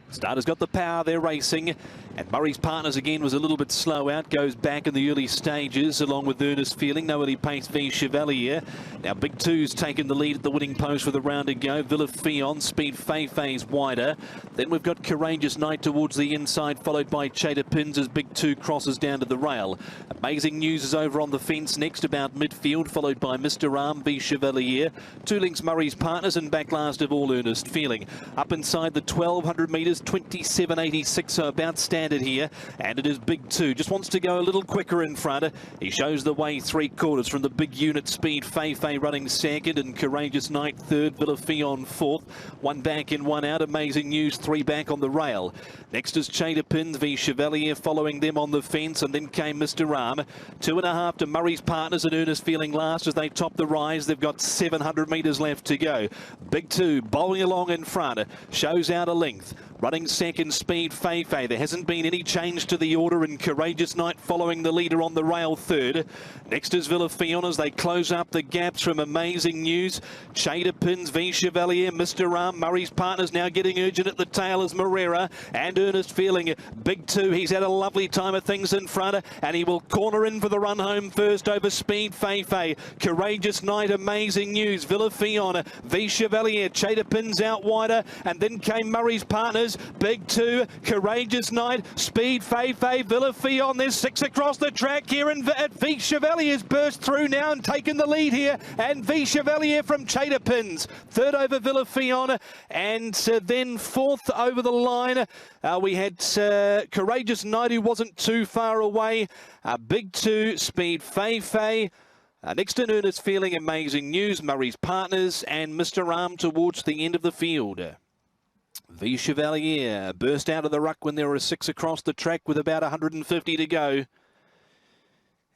Starter's got the power, they're racing, and Murray's Partners again was a little bit slow out, goes back in the early stages along with Earnest Feeling. No early pace v Chevalier. Now Big Two's taken the lead at the winning post with a round to go. Fionn, Speed Fay's wider. Then we've got Courageous Knight towards the inside, followed by Chadwick as Big Two crosses down to the rail. Amazing News is over on the fence next about midfield, followed by Mr. Arm v Chevalier. 2 lengths Murray's Partners, and back last of all Earnest Feeling. Up inside the 1200 metres, 27.86, so about standard here, and it is Big Two. Just wants to go a little quicker in front. He shows the way 3/4 from the big unit. Speed Fay running second, and Courageous Knight third, Fionn fourth. 1 back in 1 out. Amazing News 3 back on the rail. Next is Chadwick v Chevalier, following them on the fence, and then came Mr. Arm. 2.5 to Murray's Partners, and Earnest Feeling last as they top the rise. They've got 700 metres left to go. Big Two bowling along in front, shows out a length. Running second, Speed Fay. There hasn't been any change to the order, and Courageous Knight following the leader on the rail third. Next is Fionn as they close up the gaps from Amazing News. Chadwick v Chevalier, Mr. Arm, Murray's Partners now getting urgent at the tail as Morera and Earnest Feeling. Big Two, he's had a lovely time of things in front, and he will corner in for the run home first over Speed Fay. Courageous Knight, Amazing News, Fionn v Chevalier, Chadwick out wider, and then came Murray's Partners. Big Two, Courageous Knight, Speed Fay, Fionn. There's 6 across the track here, and V Chevalier's burst through now and taken the lead here, and V Chevalier from Chadwick. Third over Fionn, and then fourth over the line. We had Courageous Knight, who wasn't too far away. Big Two, Speed Fay. Next in Earnest Feeling, Amazing News, Murray's Partners, and Mr. Arm towards the end of the field. V Chevalier burst out of the ruck when there were 6 across the track with about 150 to go.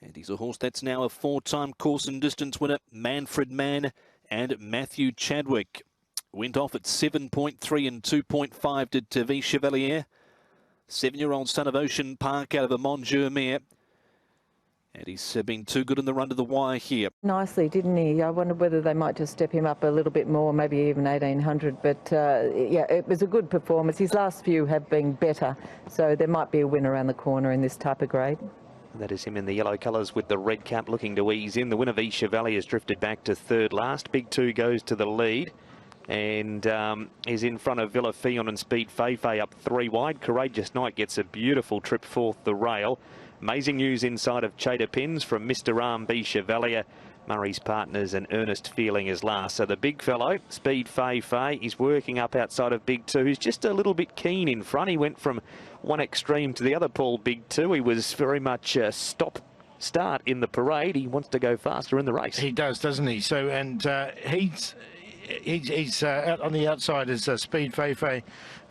And he's a horse that's now a 4-time course and distance winner. Manfred Man and Matthew Chadwick went off at 7.3 and 2.5 to V Chevalier. 7-year-old son of Ocean Park out of a Monsieur mare. And he's been too good in the run to the wire here. Nicely, didn't he? I wonder whether they might just step him up a little bit more, maybe even 1800. But yeah, it was a good performance. His last few have been better, so there might be a win around the corner in this type of grade. That is him in the yellow colours with the red cap looking to ease in. The winner, V Chevalier, has drifted back to third last. Big Two goes to the lead and is in front of Fionn and Speed Fay up 3 wide. Courageous Knight gets a beautiful trip forth the rail. Amazing News inside of Chadwick from Mr. Arm, V Chevalier, Murray's Partners, and Earnest Feeling is last. So the big fellow, Speed Fay, is working up outside of Big Two. He's just a little bit keen in front. He went from one extreme to the other, Paul. Big Two, he was very much stop-start in the parade. He wants to go faster in the race. He does, doesn't he? So, and he's out on the outside as Speed Fay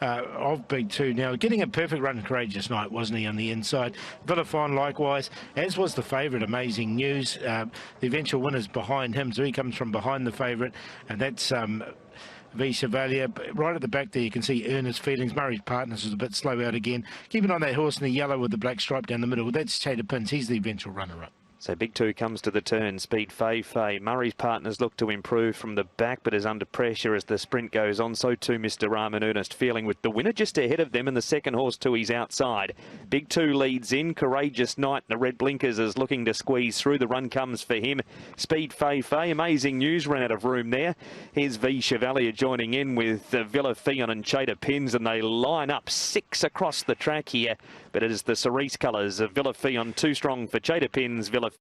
of Big Two. Now, getting a perfect run, Courageous Knight, wasn't he, on the inside? Fionn likewise, as was the favourite, Amazing News. The eventual winner's behind him, so he comes from behind the favourite, and that's V Chevalier. Right at the back there, you can see Earnest Feelings. Murray's Partners was a bit slow out again. Keeping on that horse in the yellow with the black stripe down the middle, that's Chadwick. He's the eventual runner-up. So Big Two comes to the turn. Speed Fay. Murray's Partners look to improve from the back, but is under pressure as the sprint goes on. So too Mr. Arm and Earnest Feeling, with the winner just ahead of them, and the second horse to his outside. Big Two leads in. Courageous Knight, the red blinkers, is looking to squeeze through. The run comes for him. Speed Fay. Amazing News ran out of room there. Here's V Chevalier joining in with Fionn and Chadwick, and they line up 6 across the track here. But it is the cerise colours of Fionn, too strong for Chadwick,